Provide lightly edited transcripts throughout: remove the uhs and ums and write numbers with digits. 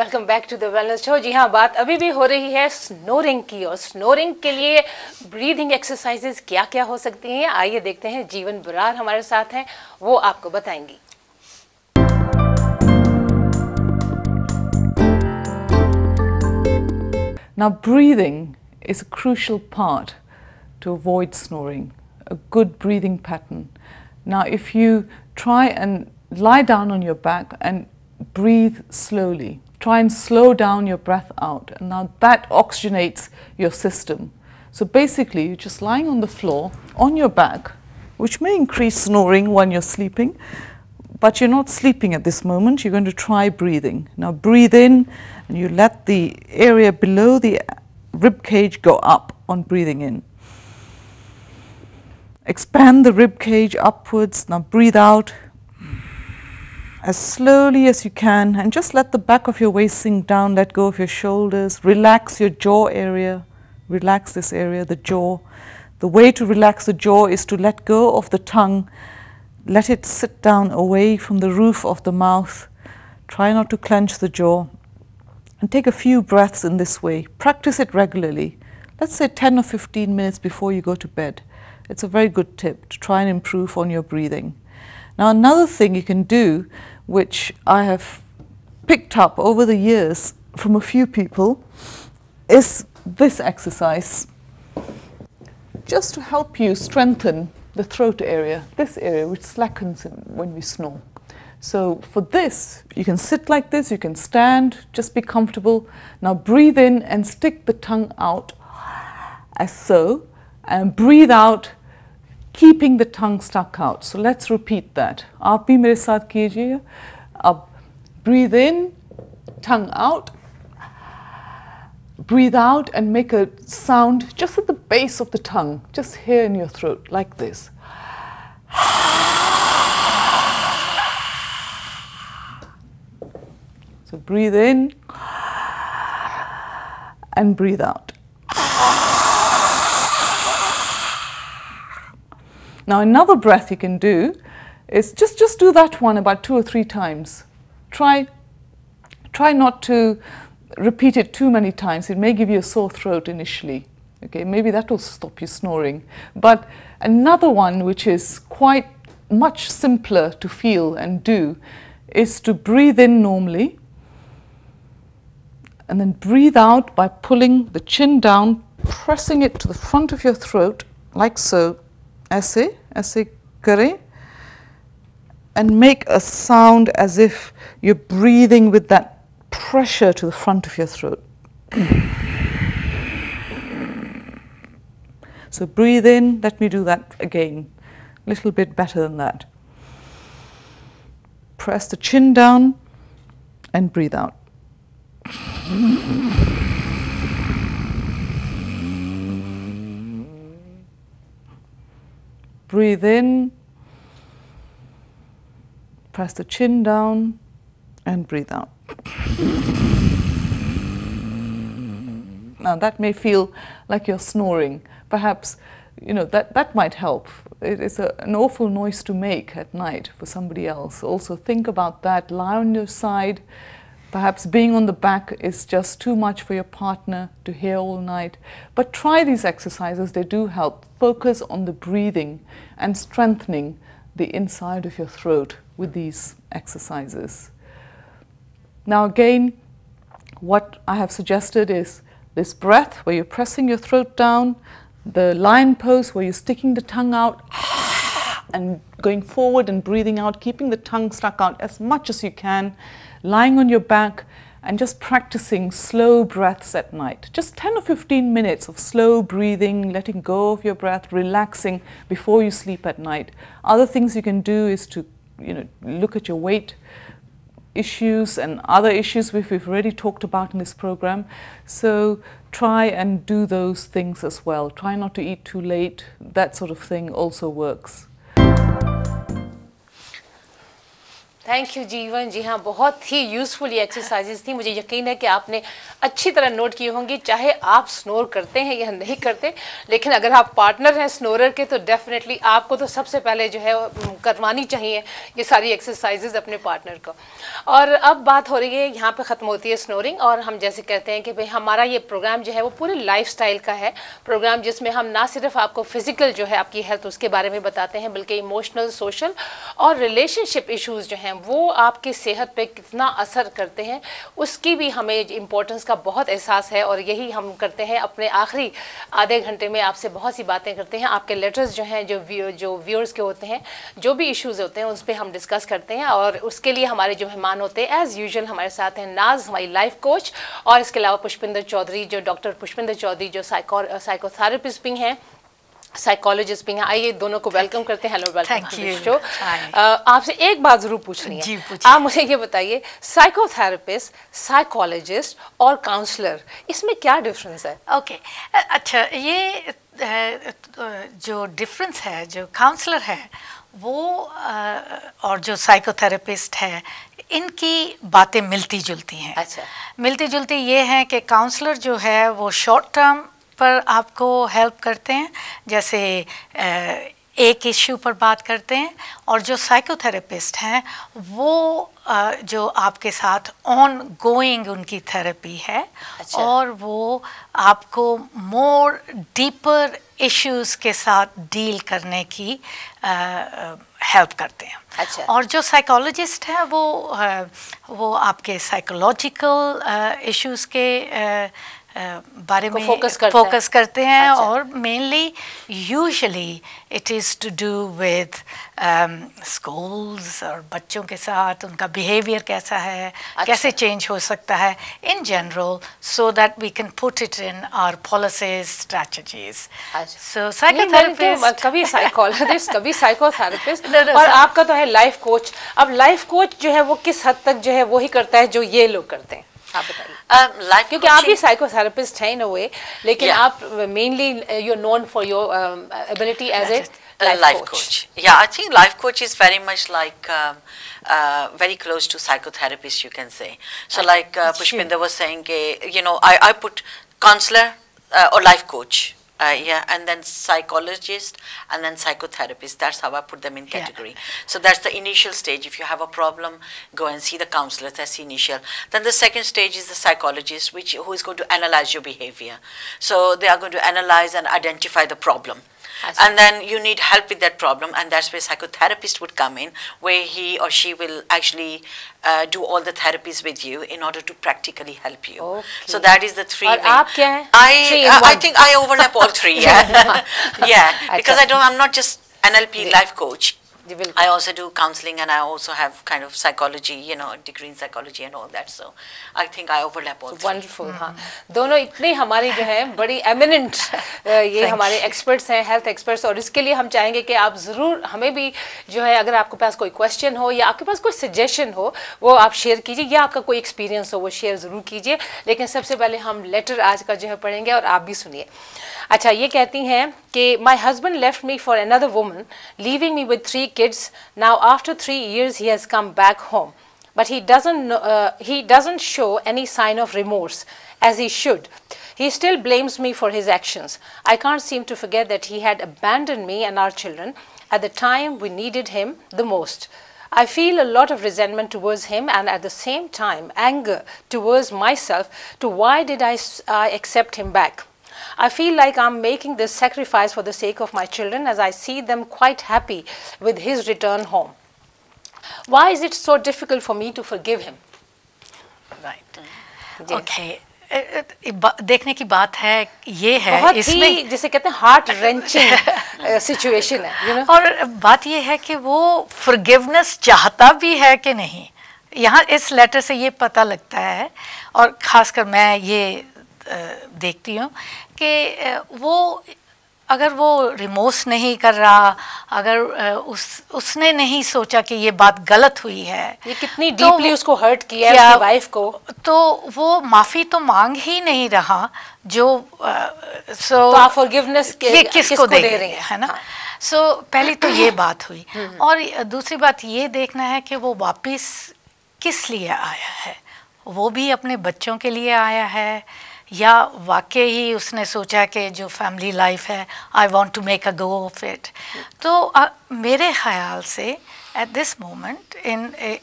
Welcome back to the wellness show. जी हाँ, बात अभी भी हो रही है स्नोरिंग की, और स्नोरिंग के लिए ब्रीदिंग एक्सरसाइजेज क्या क्या हो सकती हैं, आइए देखते हैं। जीवन बरार हमारे साथ हैं, वो आपको बताएंगी। Now, breathing is a crucial part to avoid snoring, a good breathing pattern. Now, if you try and lie down on your back and breathe slowly, try and slow down your breath out, and now that oxygenates your system. So basically, you're just lying on the floor on your back, which may increase snoring when you're sleeping, but you're not sleeping at this moment. You're going to try breathing. Now breathe in, and you let the area below the rib cage go up on breathing in. Expand the rib cage upwards. Now breathe out as slowly as you can, and just let the back of your waist sink down. Let go of your shoulders. Relax your jaw area. Relax this area, the jaw. The way to relax the jaw is to let go of the tongue. Let it sit down away from the roof of the mouth. Try not to clench the jaw. And take a few breaths in this way. Practice it regularly. Let's say 10 or 15 minutes before you go to bed. It's a very good tip to try and improve on your breathing. Now, another thing you can do, which I have picked up over the years from a few people, is this exercise, just to help you strengthen the throat area, this area which slackens when we snore. So for this, you can sit like this, you can stand, just be comfortable. Now breathe in and stick the tongue out as so, and breathe out, keeping the tongue stuck out. So let's repeat that. आप भी मेरे साथ कीजिए. अब breathe in, tongue out. Breathe out and make a sound just at the base of the tongue, just here in your throat, like this. So breathe in and breathe out. Now another breath you can do is just do that one about 2 or 3 times. Try not to repeat it too many times. It may give you a sore throat initially. Okay, maybe that will stop you snoring. But another one which is quite much simpler to feel and do is to breathe in normally and then breathe out by pulling the chin down, pressing it to the front of your throat like so. ऐसे करें, and make a sound as if you're breathing with that pressure to the front of your throat. So breathe in, let me do that again, a little bit better than that. Press the chin down and breathe out. Breathe in, press the chin down and breathe out. Now that may feel like you're snoring. Perhaps, that might help. It's an awful noise to make at night for somebody else. Also think about that. Lie on your side. Perhaps being on the back is just too much for your partner to hear all night. But try these exercises, they do help. Focus on the breathing and strengthening the inside of your throat with these exercises. Now again, what I have suggested is this breath where you're pressing your throat down, the lion pose where you're sticking the tongue out and going forward and breathing out, keeping the tongue stuck out as much as you can, lying on your back and just practicing slow breaths at night. Just 10 or 15 minutes of slow breathing, letting go of your breath, relaxing before you sleep at night. Other things you can do is to look at your weight issues and other issues we've already talked about in this program. So try and do those things as well. Try not to eat too late. That sort of thing also works. Thank you जीवन। जी हाँ, बहुत ही useful ये exercises थी। मुझे यकीन है कि आपने अच्छी तरह नोट की होंगी, चाहे आप स्नोर करते हैं या नहीं करते, लेकिन अगर आप पार्टनर हैं स्नोरर के तो डेफिनेटली आपको तो सबसे पहले जो है करवानी चाहिए ये सारी एक्सरसाइजेज अपने पार्टनर को। और अब बात हो रही है, यहाँ पे ख़त्म होती है स्नोरिंग, और हम जैसे कहते हैं कि भाई हमारा ये प्रोग्राम जो है वो पूरे लाइफस्टाइल का है प्रोग्राम, जिसमें हम ना सिर्फ आपको फिजिकल जो है आपकी हेल्थ उसके बारे में बताते हैं, बल्कि इमोशनल, सोशल और रिलेशनशिप इश्यूज जो हैं वो आपकी सेहत पे कितना असर करते हैं उसकी भी हमें इम्पोर्टेंस का बहुत एहसास है। और यही हम करते हैं अपने आखिरी आधे घंटे में, आपसे बहुत सी बातें करते हैं, आपके लेटर्स जो हैं जो व्यूअर्स के होते हैं, जो भी इश्यूज़ होते हैं उस पर हम डिस्कस करते हैं। और उसके लिए हमारे जो मेहमान होते हैं एज़ यूजुअल हमारे साथ हैं नाज, हमारी लाइफ कोच, और इसके अलावा पुष्पिंदर चौधरी, जो डॉक्टर पुष्पिंदर चौधरी जो साइकोथेरेपिस्ट भी हैं, साइकोलॉजिस्ट भी हैं। आइए दोनों को वेलकम करते हैं। Hello, welcome to the show. आपसे एक बात जरूर पूछनी है, आप मुझे ये बताइए, साइकोथेरेपिस्ट, साइकोलॉजिस्ट और काउंसलर, इसमें क्या डिफरेंस है? ओके, अच्छा, ये जो डिफरेंस है, जो काउंसलर है वो और जो साइकोथेरेपिस्ट है, इनकी बातें मिलती जुलती हैं। अच्छा, मिलती जुलती ये हैं कि काउंसलर जो है वो शॉर्ट टर्म पर आपको हेल्प करते हैं, जैसे एक इश्यू पर बात करते हैं, और जो साइकोथेरेपिस्ट हैं वो जो आपके साथ ऑन गोइंग उनकी थेरेपी है। अच्छा। और वो आपको मोर डीपर इश्यूज़ के साथ डील करने की हेल्प करते हैं। अच्छा। और जो साइकोलॉजिस्ट हैं वो आपके साइकोलॉजिकल इश्यूज़ के बारे में फोकस करते हैं। अच्छा। और mainly usually it is to do with schools और बच्चों के साथ उनका बिहेवियर कैसा है, अच्छा। कैसे चेंज हो सकता है in general, so that we can put it in our policies, strategies. So psychotherapist, कभी साइकोलॉजिस्ट, कभी साइकोथेरेपिस्ट, और आपका तो है लाइफ कोच। अब लाइफ कोच जो है वो किस हद तक जो है वो ही करता है जो ये लोग करते हैं, आप बताइए। क्योंकि आप भी साइकोथेरेपिस्ट हैं इन अ वे, लेकिन आप mainly you are known for your ability as a life coach. Yeah, I think life coach is very much like very close to psychotherapist, you can say. So like Pushpinder was saying, you know, I put counselor or life coach. Yeah, and then psychologist and then psychotherapist. That's how I put them in category. Yeah. So that's the initial stage. If you have a problem, go and see the counselor. That's the initial. Then the second stage is the psychologist, who is going to analyze your behavior. So they are going to analyze and identify the problem. And then you need help with that problem, and that's where psychotherapist would come in, where he or she will actually do all the therapies with you in order to practically help you. Okay. So that is the three. और आप क्या हैं? I think I overlap all three. Yeah, yeah. Because I'm not just NLP life coach. I also do counseling, and I also have kind of psychology, you know, degree in psychology and all that. So I think I overlap all three. Wonderful, हाँ। दोनों इतने हमारे जो है बड़ी eminent ये हमारे experts हैं, हेल्थ एक्सपर्ट्स, और इसके लिए हम चाहेंगे कि आप ज़रूर हमें भी जो है, अगर आपके पास कोई क्वेश्चन हो या आपके पास कोई सजेशन हो, वो आप शेयर कीजिए, या आपका कोई एक्सपीरियंस हो वो शेयर ज़रूर कीजिए। लेकिन सबसे पहले हम लेटर आज का जो है पढ़ेंगे, और आप भी सुनिए। अच्छा, ये कहती हैं कि my husband left me for another woman, leaving me with 3 kids. Now after 3 years he has come back home, but he doesn't show any sign of remorse as he should. He still blames me for his actions. I can't seem to forget that he had abandoned me and our children at the time we needed him the most. I feel a lot of resentment towards him, and at the same time anger towards myself to why did I accept him back. I feel like I'm making this sacrifice for the sake of my children, as I see them quite happy with his return home. Why is it so difficult for me to forgive him? Right. Okay. देखने की बात है ये है, बहुत इसमें ही जिसे कहते हैं हार्ट रेंचिंग सिचुएशन है, you know? और बात ये है कि वो फॉरगिवनेस चाहता भी है कि नहीं। यहाँ इस लेटर से ये पता लगता है, और ख़ासकर मैं ये देखती हूँ कि वो अगर वो रिमोर्स नहीं कर रहा, अगर उसने नहीं सोचा कि ये बात गलत हुई है, ये कितनी डीपली उसको हर्ट किया है उसकी वाइफ को, तो वो माफी तो मांग ही नहीं रहा, जो तो आप फॉरगिवनेस किसको दे रहे हैं, है ना? हाँ। सो पहली तो ये बात हुई, और दूसरी बात ये देखना है कि वो वापस किस लिए आया है। वो भी अपने बच्चों के लिए आया है, या वाकई ही उसने सोचा कि जो फैमिली लाइफ है, I want to make a go of it. तो मेरे ख्याल से एट दिस मोमेंट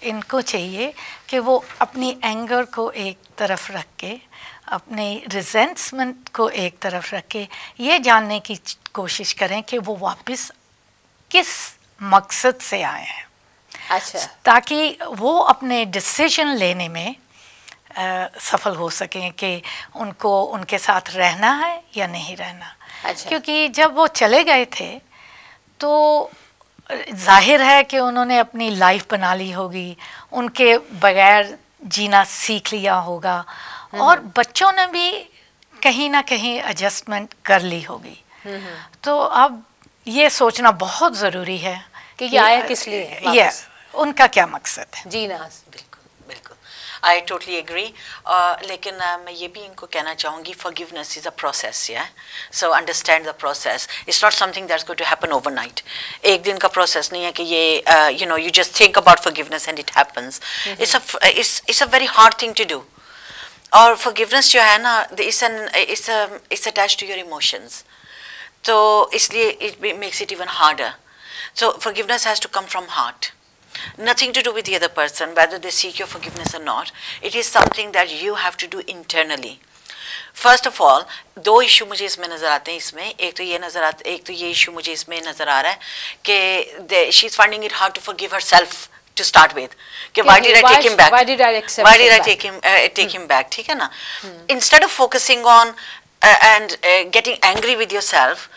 इनको चाहिए कि वो अपनी एंगर को एक तरफ रख के, अपने रिजेंटमेंट को एक तरफ रख के, ये जानने की कोशिश करें कि वो वापस किस मकसद से आए हैं। अच्छा, ताकि वो अपने डिसीजन लेने में सफल हो सकें कि उनको उनके साथ रहना है या नहीं रहना। अच्छा। क्योंकि जब वो चले गए थे तो जाहिर है कि उन्होंने अपनी लाइफ बना ली होगी, उनके बगैर जीना सीख लिया होगा, और बच्चों ने भी कहीं ना कहीं एडजस्टमेंट कर ली होगी। तो अब ये सोचना बहुत ज़रूरी है कि ये आया किस लिए है, ये उनका क्या मकसद है। जी ना, बिल्कुल बिल्कुल, आई टोटली एग्री। लेकिन मैं ये भी इनको कहना चाहूँगी, फॉरगिवनेस इज़ अ प्रोसेस, या so understand the process. It's not something that's going to happen overnight. एक दिन का प्रोसेस नहीं है कि ये you know you just think about forgiveness and it happens. It's a very hard thing to do. और forgiveness जो है ना, it's attached to your emotions, तो इसलिए it makes it even harder. So forgiveness has to come from heart, nothing to do with the other person, whether they seek your forgiveness or not. It is something that you have to do internally. First of all, दो issue मुझे इसमें नज़र आते हैं। इसमें एक तो ये इशू मुझे इसमें नज़र आ रहा है कि she is finding it hard to forgive herself to start with. कि why did I take him back? Why did I accept? Why did I take him back? ठीक है ना? Instead of focusing on and getting angry with yourself,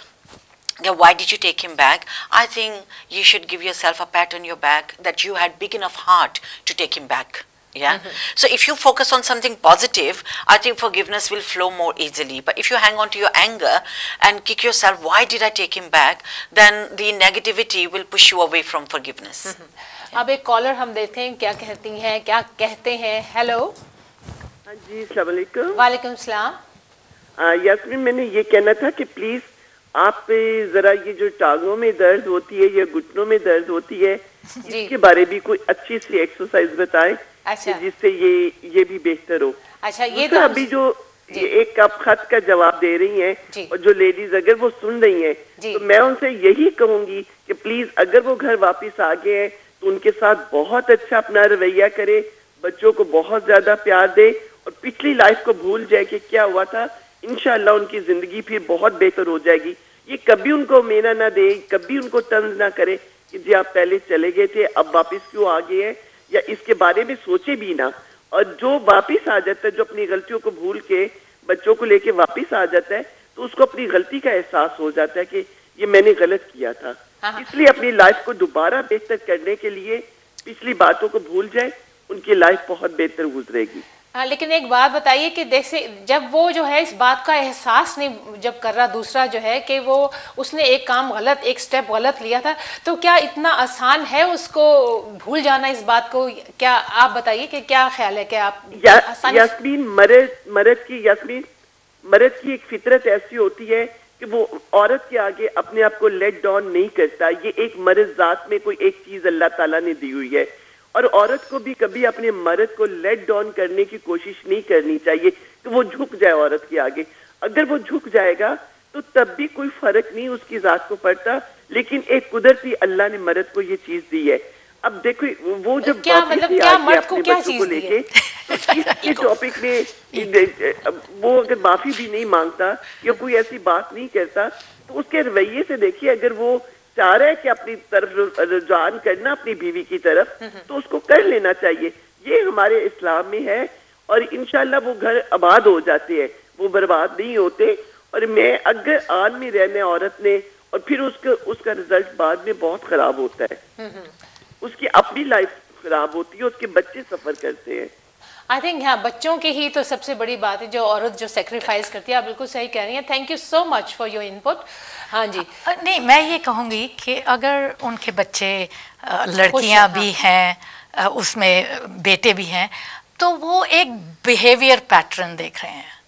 why did you take him back? I think you should give yourself a pat on your back that you had big enough heart to take him back. Yeah. So if you focus on something positive, I think forgiveness will flow more easily. But if you hang on to your anger and kick yourself, why did I take him back? Then the negativity will push you away from forgiveness. अब एक collar हम देखते हैं क्या कहती हैं, क्या कहते हैं। हेलो। हाँ जी, अस्सलाम वालेकुम। वालेकुम सलाम। यास्मीन, मैंने ये कहना था कि प्लीज आप जरा ये जो टांगों में दर्द होती है या घुटनों में दर्द होती है, इसके बारे में कोई अच्छी सी एक्सरसाइज बताएं। अच्छा। जिससे ये भी बेहतर हो। अच्छा, ये तो अभी जो ये एक आप खत का जवाब दे रही हैं, और जो लेडीज अगर वो सुन रही हैं, तो मैं उनसे यही कहूंगी कि प्लीज अगर वो घर वापस आ गए हैं तो उनके साथ बहुत अच्छा अपना रवैया करे, बच्चों को बहुत ज्यादा प्यार दे, और पिछली लाइफ को भूल जाए कि क्या हुआ था। इंशाल्लाह उनकी जिंदगी फिर बहुत बेहतर हो जाएगी। ये कभी उनको मेना ना दे, कभी उनको तंज ना करे कि जी आप पहले चले गए थे अब वापस क्यों आ गए हैं, या इसके बारे में सोचे भी ना। और जो वापस आ जाता है, जो अपनी गलतियों को भूल के बच्चों को लेके वापस आ जाता है, तो उसको अपनी गलती का एहसास हो जाता है कि ये मैंने गलत किया था। इसलिए अपनी लाइफ को दोबारा बेहतर करने के लिए पिछली बातों को भूल जाए, उनकी लाइफ बहुत बेहतर गुजरेगी। हाँ, लेकिन एक बात बताइए कि जैसे जब वो जो है इस बात का एहसास नहीं जब कर रहा, दूसरा जो है कि वो उसने एक काम गलत, एक स्टेप गलत लिया था, तो क्या इतना आसान है उसको भूल जाना इस बात को? क्या आप बताइए कि क्या ख्याल है कि आप यास्मीन, मर्द की एक फितरत ऐसी होती है कि वो औरत के आगे अपने आप को लेट डाउन नहीं करता। ये एक मर्द जात में कोई एक चीज अल्लाह ताला ने दी हुई है, और औरत को भी कभी अपने मर्द को लेट डाउन करने की कोशिश नहीं करनी चाहिए कि वो झुक जाए औरत के आगे। अगर वो झुक जाएगा तो तब भी कोई फर्क नहीं उसकी जात को पड़ता, लेकिन एक कुदरती अल्लाह ने मर्द को ये चीज दी है। अब देखो वो जब क्या मतलब क्या मर्द को क्या चीज दी है? इस टॉपिक में वो अगर माफी भी नहीं मांगता या कोई ऐसी बात नहीं करता, तो उसके रवैये से देखिए, अगर वो चाह रहा है कि अपनी तरफ रुझान करना अपनी बीवी की तरफ, तो उसको कर लेना चाहिए। ये हमारे इस्लाम में है, और इंशाल्लाह वो घर आबाद हो जाते हैं, वो बर्बाद नहीं होते। और मैं अगर आन में रहने औरत ने, और फिर उसका रिजल्ट बाद में बहुत खराब होता है, उसकी अपनी लाइफ खराब होती है, उसके बच्चे सफर करते हैं। आई थिंक हाँ, बच्चों की ही तो सबसे बड़ी बात है, जो औरत जो सेक्रीफाइस करती है। आप बिल्कुल सही कह रही हैं। Thank you so much for your input. हाँ जी। नहीं, मैं ये कहूँगी कि अगर उनके बच्चे लड़कियाँ भी हैं, उसमें बेटे भी हैं, तो वो एक बिहेवियर पैटर्न देख रहे हैं।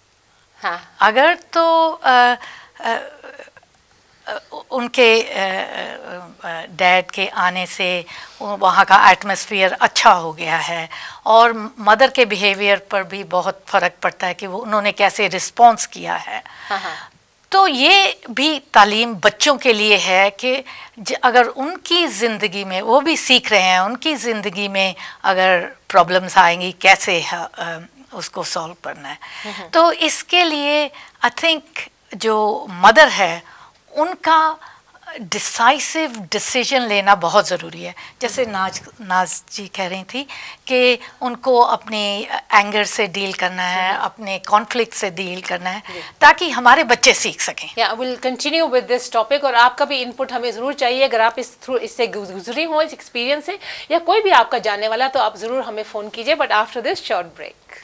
हाँ। अगर तो उनके डैड के आने से वहाँ का एटमॉस्फेयर अच्छा हो गया है, और मदर के बिहेवियर पर भी बहुत फ़र्क पड़ता है कि वो उन्होंने कैसे रिस्पॉन्स किया है। तो ये भी तालीम बच्चों के लिए है कि अगर उनकी ज़िंदगी में, वो भी सीख रहे हैं, उनकी ज़िंदगी में अगर प्रॉब्लम्स आएंगी कैसे उसको सॉल्व करना है। तो इसके लिए आई थिंक जो मदर है उनका डिसाइसिव डिसीजन लेना बहुत ज़रूरी है। जैसे नाज जी कह रही थी कि उनको अपने एंगर से डील करना है, अपने कॉन्फ्लिक्ट से डील करना है, ताकि हमारे बच्चे सीख सकें। या will continue with this topic, और आपका भी इनपुट हमें ज़रूर चाहिए। अगर आप इससे गुजरी हो, इस एक्सपीरियंस से, या कोई भी आपका जानने वाला, तो आप ज़रूर हमें फ़ोन कीजिए। But after this short break.